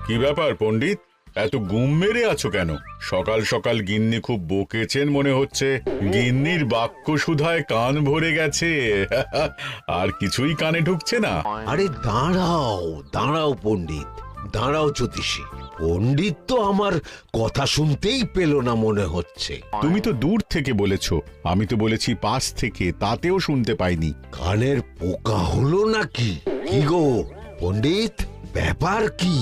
কি ব্যাপার পণ্ডিত, এত গুম মেরে আছো কেন? সকাল সকাল গিন্নি খুব বকেছেন মনে হচ্ছে। গিন্নির বাক্য সুধায় কান ভরে গেছে, আর কিছুই কানে ঢুকছে না। আরে দাঁড়াও দাঁড়াও পণ্ডিত, দাঁড়াও জ্যোতিষী। পণ্ডিত তো আমার কথা শুনতেই পেল না মনে হচ্ছে। তুমি তো দূর থেকে বলেছো, আমি তো বলেছি পাশ থেকে, তাতেও শুনতে পাইনি। কানের পোকা হলো নাকি? কি গো পণ্ডিত, ব্যাপার কি?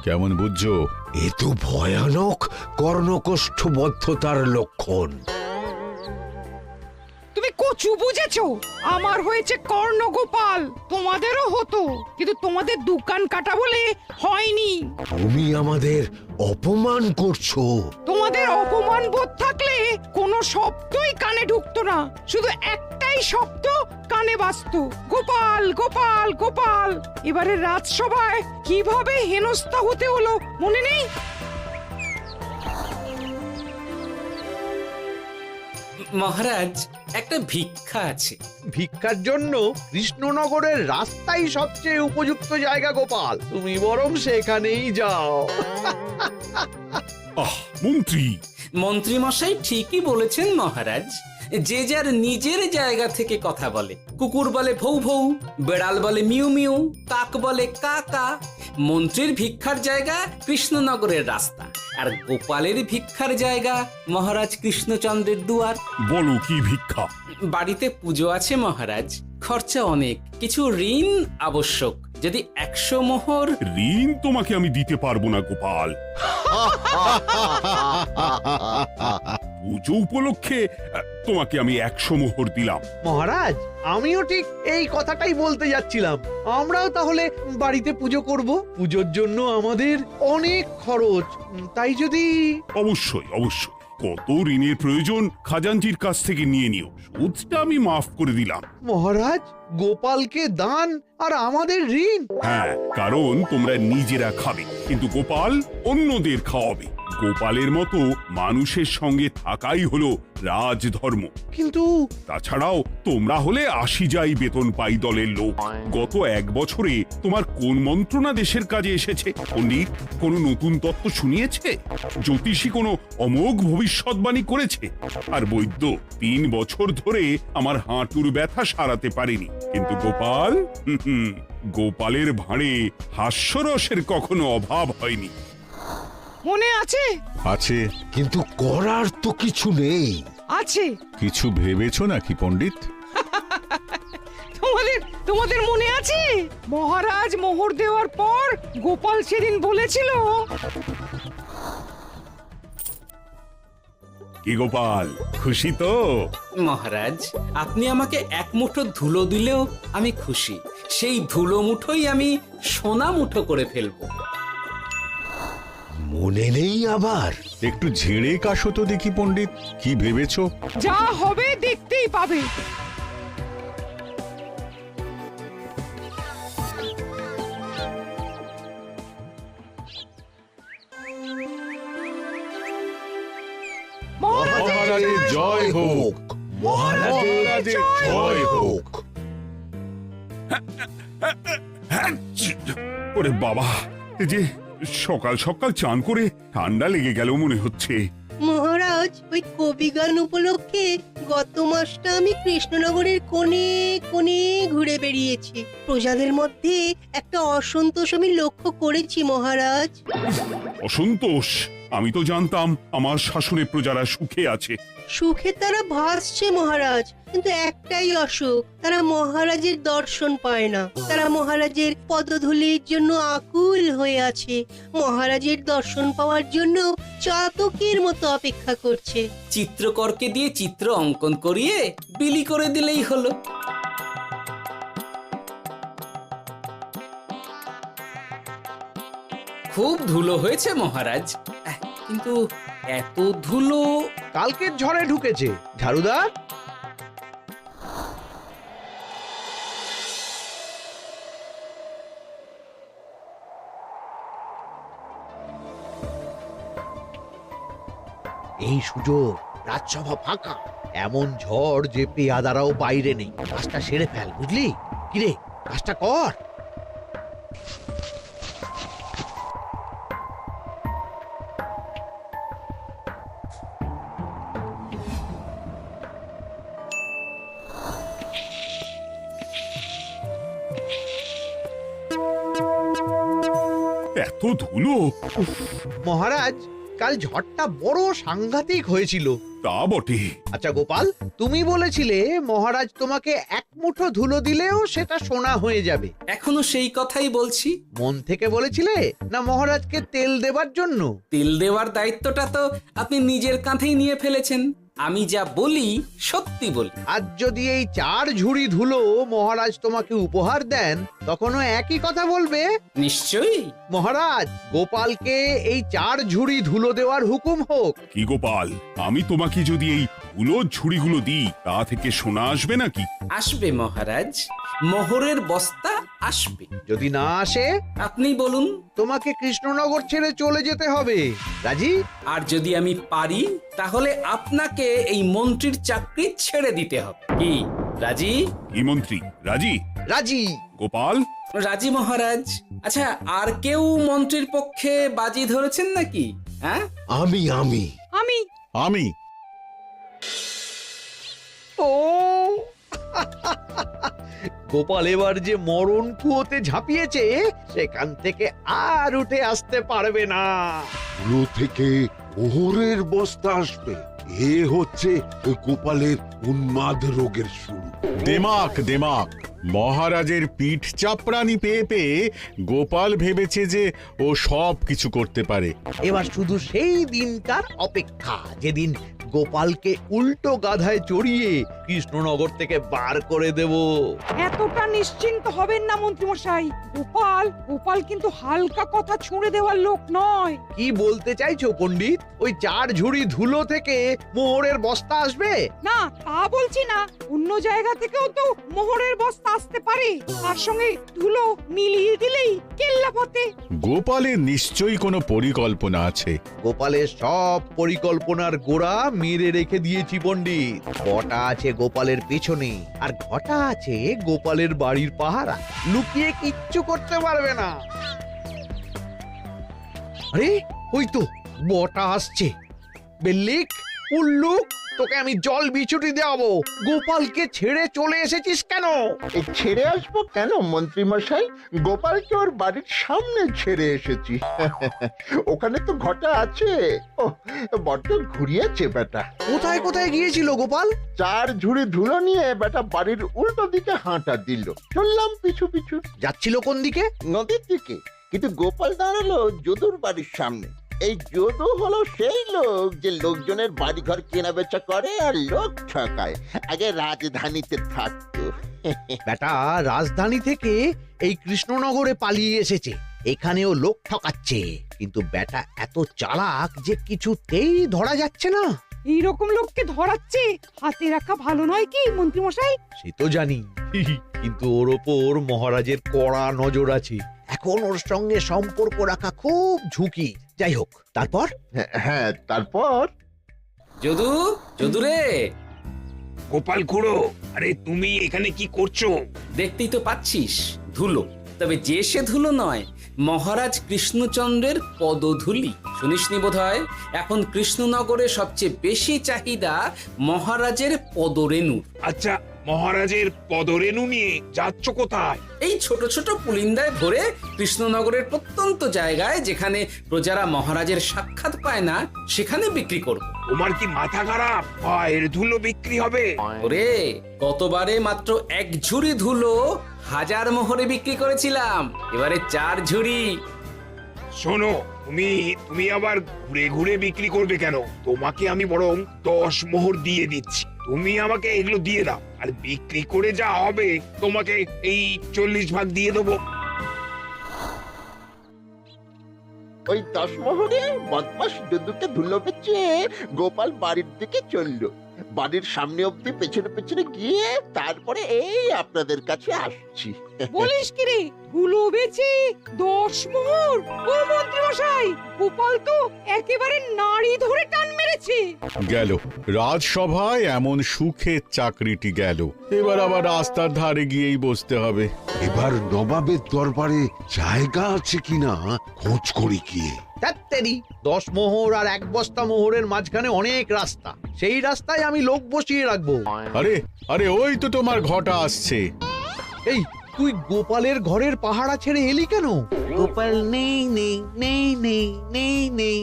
কেমন বুঝছো? এ তো ভয়ানক কর্ণকোষ্ঠবদ্ধতার লক্ষণ। তুমি কচু বুঝেছো? আমার হয়েছে কর্ণগোপাল, তোমাদেরও হতো, কিন্তু তোমাদের দোকান কাটা বলে হয়নি। তুমি আমাদের অপমান করছো। তোমাদের অপমান বোধ থাকলে কোনো শব্দই কানে ঢুকতো না, শুধু একটাই শব্দ কানে বাজতো, গোপাল গোপাল গোপাল। এবারে রাজসভায় কিভাবে হেনস্থা হতে হলো মনে নেই? মহারাজ, একটা ভিক্ষা আছে। ভিক্ষার জন্য কৃষ্ণনগরের রাস্তাই সবচেয়ে উপযুক্ত জায়গা গোপাল, তুমি বরং সেখানেই যাও। মন্ত্রী মন্ত্রী মশাই ঠিকই বলেছেন মহারাজ। যে যার নিজের জায়গা থেকে কথা বলে। কুকুর বলে ভৌ ভৌ, বেড়াল বলে মিউ মিউ, কাক বলে কা কা। মন্ত্রীর ভিক্ষার জায়গা কৃষ্ণনগরের রাস্তা, আর গোপালের ভিক্ষার জায়গা মহারাজ কৃষ্ণচন্দ্রের দুয়ার। বলো কি ভিক্ষা? বাড়িতে পুজো আছে মহারাজ, খরচা অনেক, কিছু ঋণ আবশ্যক। যদি 100 মোহর। ঋণ তোমাকে আমি দিতে পারবো না গোপাল। পুজো উপলক্ষে তোমাকে আমি 100 মোহর দিলাম। মহারাজ, আমিও ঠিক এই কথাটাই বলতে যাচ্ছিলাম। আমরাও তাহলে বাড়িতে পুজো করব। পুজোর জন্য আমাদের অনেক খরচ, তাই যদি। অবশ্যই অবশ্যই, কত ঋণের প্রয়োজন খাজানজির কাছ থেকে নিয়ে নিও, সুদটা আমি মাফ করে দিলাম। মহারাজ, গোপালকে দান আর আমাদের ঋণ? হ্যাঁ, কারণ তোমরা নিজেরা খাবে, কিন্তু গোপাল অন্যদের খাওয়াবে। গোপালের মতো মানুষের সঙ্গে থাকাই হলো রাজধর্ম। কিন্তু তাছাড়াও তোমরা হলে 80 যাই বেতন পাই দলের লোক। গত 1 বছরে তোমার কোন মন্ত্রণা দেশের কাজে এসেছে? পণ্ডিত কোনো নতুন তত্ত্ব শুনিয়েছে? জ্যোতিষী কোনো অমোঘ ভবিষ্যৎবাণী করেছে? আর বৈদ্য 3 বছর ধরে আমার হাঁটুর ব্যথা সারাতে পারেনি। কিন্তু গোপাল, গোপালের ভাঁড়ে হাস্যরসের কখনো অভাব হয়নি। মনে আছে? আছে। কিন্তু করার তো কিছু নেই। আছে। কিছু ভেবেছো নাকি পণ্ডিত? তোমাদের মনে আছে মহারাজ মোহর দেওয়ার পর গোপাল সেদিন বলেছিল, কি গোপাল, খুশি তো? মহারাজ, আপনি আমাকে 1 মুঠো ধুলো দিলেও আমি খুশি। সেই ধুলো মুঠোই আমি সোনা মুঠো করে ফেলবো। মনে নেই আবার? একটু ঝেড়ে কাশো তো দেখি পণ্ডিত, কি ভেবেছো? যা হবে দেখতেই পাবে। মহারাজের জয় হোক, মহারাজের জয় হোক। ওরে বাবা, এই যে সকাল সকাল চান করে ঠান্ডা লেগে গেল মনে হচ্ছে। মহারাজ, ওই কবি গান উপলক্ষে গত মাসটা আমি কৃষ্ণনগরের কোণে কোণে ঘুরে বেরিয়েছি। প্রজাদের মধ্যে একটা অসন্তোষ আমি লক্ষ্য করেছি মহারাজ। অসন্তোষ? আমি তো জানতাম আমার শাসনে প্রজারা সুখে আছে। সুখে তারা ভাসছে মহারাজ, কিন্তু একটাই অসুখ, তারা মহারাজের দর্শন পায় না। তারা মহারাজের পদধূলির জন্য আকুল হয়ে আছে, মহারাজের দর্শন পাওয়ার জন্য চাতকের মতো অপেক্ষা করছে। চিত্রকরকে দিয়ে চিত্র অঙ্কন করিয়ে বিলি করে দিলেই হলো। খুব ধুলো হয়েছে মহারাজ, কিন্তু এত ধুলো। কালকের ঝড়ে ঢুকেছে। ঝাড়ুদার, এই সুযোগ, রাজসভা ফাঁকা, এমন ঝড় যে পেয়াদারাও বাইরে নেই। কাজটা সেরে ফেল, বুঝলি? কিরে কাজটা কর। এত ধুলো! মহারাজ কাল ঝড়টা বড় সাংঘাতিক হয়েছিল। তা বটে। আচ্ছা গোপাল, তুমি বলেছিলে মহারাজ তোমাকে এক মুঠো ধুলো দিলেও সেটা সোনা হয়ে যাবে। এখনো সেই কথাই বলছি। মন থেকে বলেছিলে না মহারাজকে তেল দেবার জন্য? তেল দেওয়ার দায়িত্বটা তো আপনি নিজের কাঁধেই নিয়ে ফেলেছেন। আমি যা বলি সত্যি বলি। আজ যদি এই 4 ঝুড়ি ধুলো মহারাজ তোমাকে উপহার দেন তখনও একই কথা বলবে? নিশ্চয়ই। মহারাজ গোপালকে এই 4 ঝুড়ি ধুলো দেওয়ার হুকুম হোক। কি গোপাল, আমি তোমাকে যদি এই ধুলোর ঝুড়িগুলো দিই তা থেকে সোনা আসবে নাকি? আসবে মহারাজ, মোহরের বস্তা আসবে। যদি না আসে আপনি বলুন। তোমাকে কৃষ্ণনগর ছেড়ে চলে যেতে হবে। রাজি? আর যদি আমি পারি তাহলে আপনাকে এই মন্ত্রীর চাকরি ছেড়ে দিতে হবে। কি রাজি? কি মন্ত্রী, রাজি? রাজি। গোপাল? রাজি মহারাজ। আচ্ছা, আর কেউ মন্ত্রীর পক্ষে বাজি ধরেছেন নাকি? হ্যাঁ, আমি আমি আমি ও গোপাল এবার যে মরণ কুয়োতে ঝাঁপিয়েছে সেখান থেকে আর উঠে আসতে পারবে না। ধুলো থেকে মোহরের বস্তা আসবে, এ হচ্ছে গোপালের উন্মাদ রোগের শুরু। দেমাক দেমাক মহারাজের পিঠ চাপড়ানি পেয়ে পেয়ে গোপাল ভেবেছে যে ও সব কিছু করতে পারে। এবার শুধু সেই দিনটার অপেক্ষা যেদিন গোপালকে উল্টো গাধায় চড়িয়ে কৃষ্ণনগর থেকে বার করে দেব। এতটা নিশ্চিন্ত হবেন না মন্ত্রীমশাই। গোপাল কিন্তু হালকা কথা ছুঁড়ে দেওয়ার লোক নয়। কি বলতে চাইছো পণ্ডিত? ওই 4 ঝুড়ি ধুলো থেকে মোহরের বস্তা আসবে? না, তা বলছি না। অন্য জায়গা থেকেও তো মোহরের বস্তা আসতে পারে। তার সঙ্গে ধুলো মিলিয়ে দিলেই কেল্লা ফতে। গোপালের নিশ্চয়ই কোনো পরিকল্পনা আছে। গোপালের সব পরিকল্পনার গোড়া মেরে রেখে দিয়েছি পণ্ডিত। ঘটা আছে গোপালের পেছনে আর ঘটা আছে গোপালের বাড়ির পাহারা। লুকিয়ে কিচ্ছু করতে পারবে না। আরে ওই তো বটা আসছে। বেল্লিক, উল্লুক, তোকে আমি জল বিছুটি দেওয়াবো। গোপালকে ছেড়ে চলে এসেছিস কেন? এই ছেড়ে আসবো কেন মন্ত্রী মশাই? গোপালকে ওর বাড়ির সামনে ছেড়ে এসেছি। ওখানে তো ঘটা আছে। ও বড্ড ঘুরিয়েছে বেটা। কোথায় কোথায় গিয়েছিল গোপাল? 4 ঝুড়ি ধুলো নিয়ে বেটা বাড়ির উল্টো দিকে হাঁটা দিল। চললাম পিছু পিছু যাচ্ছিল কোন দিকে? নদীর দিকে, কিন্তু গোপাল দাঁড়ালো যদুর বাড়ির সামনে। এই যদু হলো সেই লোক যে লোকজনের বাড়িঘর কেনা বেচা করে আর লোক ঠকায়। আগে রাজধানীতে থাকতো। বেটা রাজধানী থেকে এই কৃষ্ণনগরে পালিয়ে এসেছে। এখানেও লোক ঠকাচ্ছে, কিন্তু বেটা এত চালাক যে কিছুতেই ধরা যাচ্ছে না। এইরকম লোককে ধরাচ্ছে হাতে রাখা ভালো নয় কি মন্ত্রীমশাই? সে তো জানি, কিন্তু ওর ওপর মহারাজের কড়া নজর আছে। এখন ওর সঙ্গে সম্পর্ক রাখা খুব ঝুঁকি। যাই হোক, তারপর? হ্যাঁ, তারপর যদু রে। গোপাল খুড়ো, আরে তুমি এখানে কি করছো? দেখতেই তো পাচ্ছিস ধুলো। তবে যে সে ধুলো নয়, মহারাজ কৃষ্ণচন্দ্রের পদধূলি। শুনিসনি বোধহয় এখন কৃষ্ণনগরে সবচেয়ে বেশি চাহিদা মহারাজের পদরেণু। আচ্ছা, মহারাজের পদরেণু নিয়ে যাচ্ছ কোথায়? এই ছোট ছোট পুলিন্দায় ভরে কৃষ্ণনগরের প্রত্যন্ত জায়গায় যেখানে প্রজারা মহারাজের সাক্ষাৎ পায় না সেখানে বিক্রি করব। তোমার কি মাথা খারাপ? পায়ের ধুলো বিক্রি হবে? ওরে, গতবারে মাত্র 1 ঝুড়ি ধুলো 1000 মোহরে বিক্রি করেছিলাম, এবারে 4 ঝুড়ি। শোনো, তুমি আবার ঘুরে ঘুরে বিক্রি করবে কেন? তোমাকে আমি বরং 10 মোহর দিয়ে দিচ্ছি। তুমি আমাকে এগুলো দিয়ে দাও, আর বিক্রি করে যা হবে তোমাকে এই 40 ভাগ দিয়ে দেবো। ওই 10 মোহরে বদমাস যদুকে ধুলো বেচে গোপাল বাড়ির দিকে চললো। বাড়ির সামনে অব্দি পেছনে পেছনে গিয়ে তারপরে এই আপনাদের কাছে আসছি। বলিস কি রে, ধুলো বেচে 10 মোহর? ও মন্ত্রীমশাই, গোপাল তো একেবারে নাড়ি ধরে টান পেরেছি। গেল রাজসভায় এমন সুখের চাকরিটি গেল, এবার আবার রাস্তার ধারে গিয়েই বসতে হবে। এবার নবাবের দরবারে জায়গা আছে কিনা খোঁজ করি গিয়ে। তাত্তেরি 10 মোহর আর 1 বস্তা মোহরের মাঝখানে অনেক রাস্তা, সেই রাস্তায় আমি লোক বসিয়ে রাখবো। আরে আরে ওই তো তোমার ঘটা আসছে। এই তুই গোপালের ঘরের পাহারা ছেড়ে এলি কেন? গোপাল নেই নেই নেই নেই নেই নেই।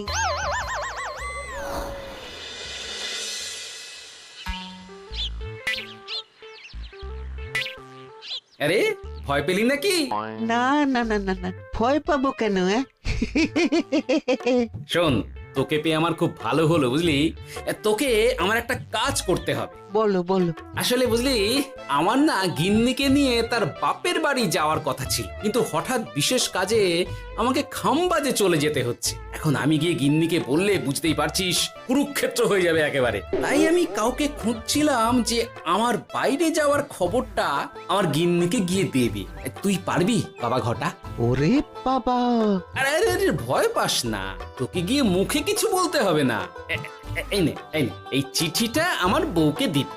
আরে ভয় পেলি নাকি? না না না না না, ভয় পাবো কেন? শোন, তোকে পেয়ে আমার খুব ভালো হলো বুঝলি। তোকে আমার একটা কাজ করতে হবে। বলো বলো। আসলে বুঝলি, আমার না গিন্নিকে নিয়ে তার বাপের বাড়ি যাওয়ার কথা ছিল, কিন্তু হঠাৎ বিশেষ কাজে আমাকে খামবাজে চলে যেতে হচ্ছে। এখন আমি গিয়ে গিন্নিকে বললে বুঝতেই পারছিস কুরুক্ষেত্র হয়ে যাবে একেবারে। তাই আমি কাউকে খুঁজছিলাম যে আমার বাইরে যাওয়ার খবরটা আমার গিন্নিকে গিয়ে দেবে। তুই পারবি বাবা ঘটা? ওরে বাবা, আরে আরে আরে, ভয় পাস না, তোকে গিয়ে মুখে কিছু বলতে হবে না। এই নে এই নে, এই চিঠিটা আমার বউকে দিবি।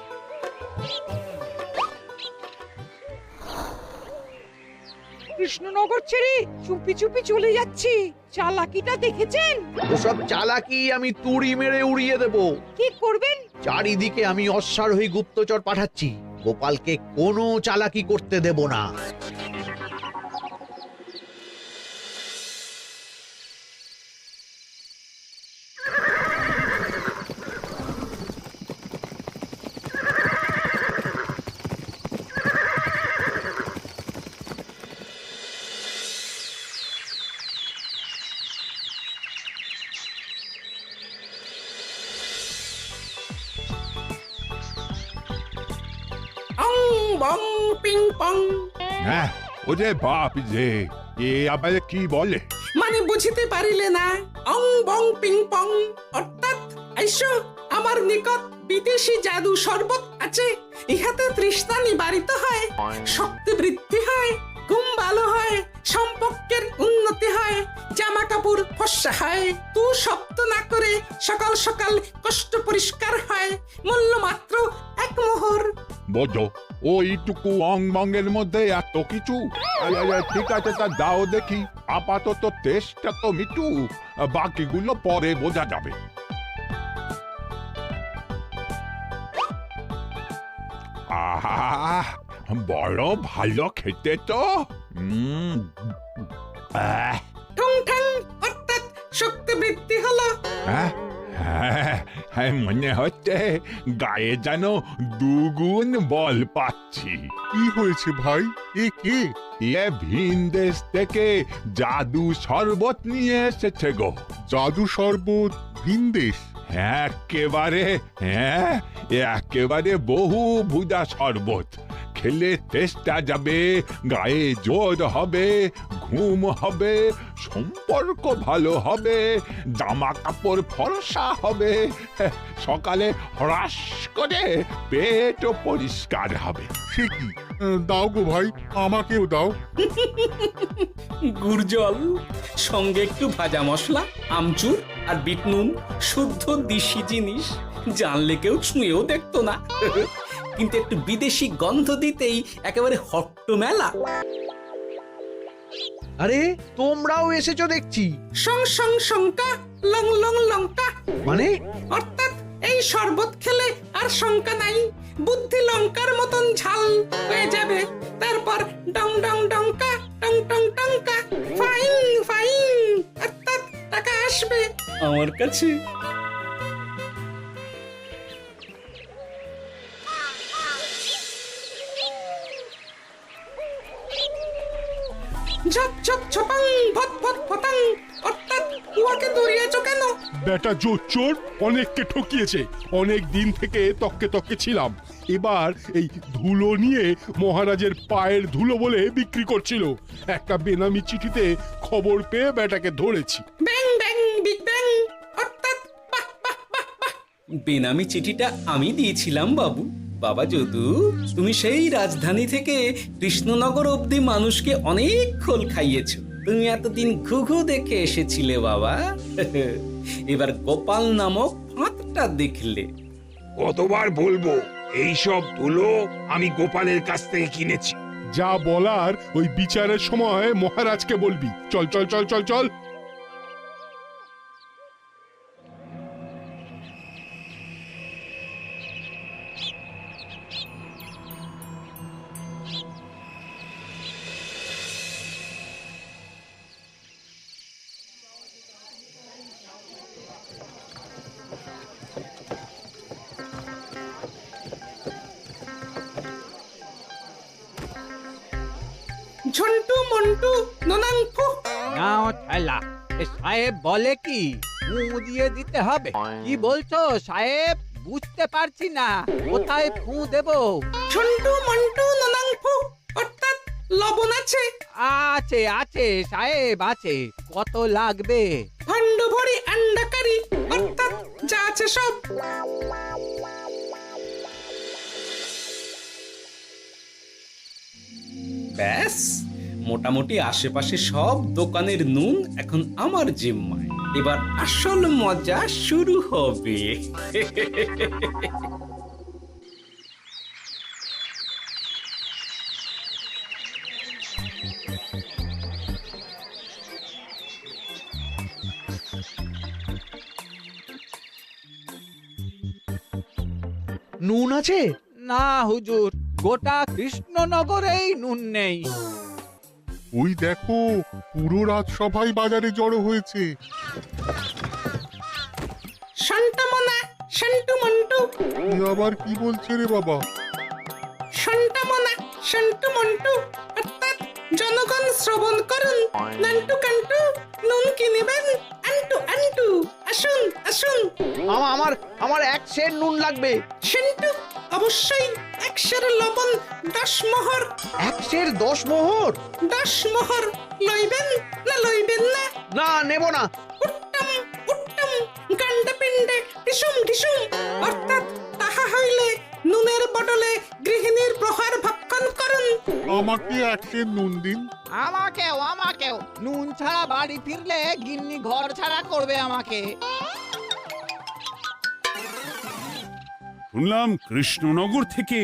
কৃষ্ণনগর ছেড়ে চুপি চুপি চলে যাচ্ছি, চালাকিটা দেখেছেন? ওসব চালাকি আমি তুড়ি মেরে উড়িয়ে দেব। কি করবেন? চারিদিকে আমি অশ্বারোহী গুপ্তচর পাঠাচ্ছি, গোপালকে কোনো চালাকি করতে দেব না। অং বং পিং পং। হ্যাঁ, ওরে বাপ রে, এ আবার কি বলে? মানে বুঝিতে পারিলে না? অং বং পিং পং অর্থাৎ আইসো আমার নিকট বিদেশি জাদু শরবত আছে। ইহাতে তৃষ্ণা নিবারিত হয়, শক্তি বৃদ্ধি হয়, ঘুম ভালো হয়, সম্পর্কের উন্নতি হয়, জামা কাপড় ফর্সা হয়, তু শব্দ না করে সকাল সকাল কষ্ট পরিষ্কার হয়, মূল্য মাত্র 1 মোহর। বোঝো, ওইটুকু অং বঙ্গের মধ্যে এত কিছু? ঠিক আছে, তা দাও দেখি। আপাতত টেস্টটা তো মিটু, বাকিগুলো পরে বোঝা যাবে। আহা, বড় ভালো খেতে তো। ঠং ঠং অর্থাৎ শক্তি বৃদ্ধি হলো। হ্যাঁ হ্যাঁ, মনে হচ্ছে গায়ে যেন 2 গুণ বল পাচ্ছি। কি হয়েছে ভাই? এ কে? এ ভিন দেশ থেকে জাদু শরবত নিয়ে এসেছে গো। জাদু শরবত? ভিনদেশ? একেবারে বহু ভুজা শরবত। খেলে তেষ্টা যাবে, গায়ে জোর হবে, ঘুম হবে, সম্পর্ক ভালো হবে, জামা কাপড় ফর্সা হবে, সকালে হ্রাস করে পেটও পরিষ্কার হবে। সে কি? দাও গো ভাই, আমাকেও দাও। গুড় জল, সঙ্গে একটু ভাজা মশলা, আমচুর আর বিট নুন, শুদ্ধ দেশি জিনিস, জানলে কেউ ছুঁয়েও দেখতো না। কিন্তু একটু বিদেশি গন্ধ দিতেই একেবারে হট্ট মেলা। আরে তোমরাও এসেছো দেখছি। সং সং শঙ্কা, লং লং লঙ্কা। মানে? অর্থাৎ এই শরবত খেলে আর শঙ্কা নাই, বুদ্ধি লঙ্কার মতন ঝাল হয়ে যাবে। তারপর ডং ডং ডঙ্কা, টং টং টঙ্কা, ফাইন ফাইন, অর্থাৎ টাকা আসবে আমার কাছে। ঝপ ঝপ ছপাং, ভট ভট ফটাং, অর্থাৎ উহাকে দৌড়িয়েছো কেন? বেটা জোচ্চোর অনেককে ঠকিয়েছে। অনেক দিন থেকে তককে তককে ছিলাম। এবার এই ধুলো নিয়ে মহারাজের পায়ের ধুলো বলে বিক্রি করছিল। একটা বেনামি চিঠিতে খবর পেয়ে বেটাকে ধরেছি। ব্যাং ব্যাং বিগ ব্যাং, অর্থাৎ বাহ বাহ বাহ বাহ। বেনামি চিঠিটা আমি দিয়েছিলাম বাবু। বাবা যদু, তুমি সেই রাজধানী থেকে কৃষ্ণনগর অবধি মানুষকে অনেক খোল খাইয়েছো। তুমি এতদিন ঘুঘু দেখে এসেছিলে বাবা। এবার গোপাল নামক হাতটা দেখলে। কতবার বলবো এই সব ধুলো আমি গোপালের কাছ থেকে কিনেছি। যা বলার ওই বিচারের সময় মহারাজকে বলবি। চল চল চল চল চল। ঝন্টু মন্টু ননাঙ্কু। নাও ঠেলা। এ সাহেব বলে কি ফু দিয়ে দিতে হবে? কি বলছো সাহেব? বুঝতে পারছি না, কোথায় ফু দেব? ঝন্টু মন্টু ননাঙ্কু অর্থাৎ লবণ আছে? আছে আছে সাহেব আছে। কত লাগবে? ভান্ড ভরি আন্ডাকারি অর্থাৎ যা আছে সব। ব্যাস, মোটামুটি আশেপাশে সব দোকানের নুন এখন আমার জিম্মায়। এবার আসল মজা শুরু হবে। নুন আছে? না হুজুর, গোটা কৃষ্ণনগরেই নুন নেই। ওই দেখো, পুরো রাজসভাই বাজারে জড়ো হয়েছে। শান্তামনা, শান্টু মন্টু, এ আবার কি বলছে রে বাবা? শান্তামনা, শান্টু মন্টু অর্থাৎ জনগণ শ্রবণ করুন। নান্টু কান্টু নুন কি নেবেন? আন্টু আন্টু আসুন আসুন। আমার আমার এক সের নুন লাগবে। শান্টু অবশ্যই 100 লবণ 10 মোহর। এক সের 10 মোহর? 10 মোহর লইবেন না লইবেন না? না, নেব না। উত্তম উত্তম গান্ডা পিণ্ডে টিসুম টিসুম অর্থাৎ তাহা হইলে নুনের বদলে গৃহিণীর প্রহার ভক্ষণ করুন। আমাকে এক সের নুন দিন। আমাকেও আমাকেও। নুন ছাড়া বাড়ি ফিরলে গিন্নি ঘর ছাড়া করবে আমাকে। শুনলাম কৃষ্ণনগর থেকে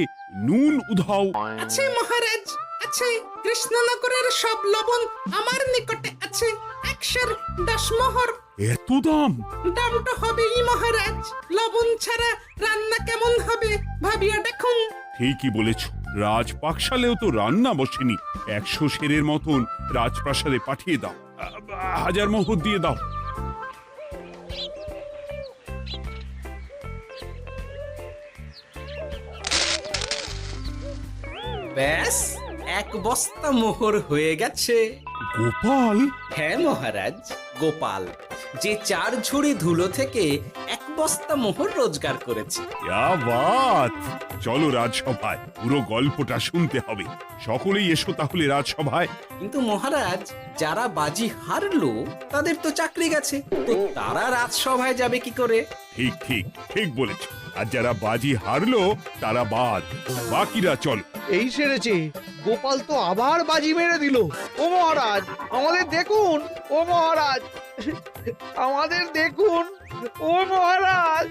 নুন উধাও। আছে মহারাজ আছে। কৃষ্ণনগরের সব লবণ আমার নিকটে আছে। 110 মোহর। এত দাম? দাম তো হবেই মহারাজ। লবণ ছাড়া রান্না কেমন হবে ভাবিয়া দেখুন। ঠিকই বলেছ, রাজপাকশালেও তো রান্না বসেনি। 100 সেরের মতন রাজপ্রাসাদে পাঠিয়ে দাও। 1000 মোহর দিয়ে দাও। ব্যাস, 1 বস্তা মোহর হয়ে গেছে। গোপাল? হ্যাঁ মহারাজ, গোপাল যে 4 ঝুড়ি ধুলো থেকে 1 বস্তা মোহর রোজগার করেছে। ইয়া বাত! চলো রাজসভায়, পুরো গল্পটা শুনতে হবে। সকলেই এসো তাহলে রাজসভায়। কিন্তু মহারাজ, যারা বাজি হারলো তাদের তো চাকরি গেছে, তো তারা রাজসভায় যাবে কি করে? ঠিক ঠিক ঠিক বলেছ। আর যারা বাজি হারলো তারা বাদ। বাকিরা চলো। এই সেরেছে, গোপাল তো আবার বাজি মেরে দিল। ও মহারাজ, আমাদের দেখুন। ও মহারাজ, আমাদের দেখুন। ও মহারাজ।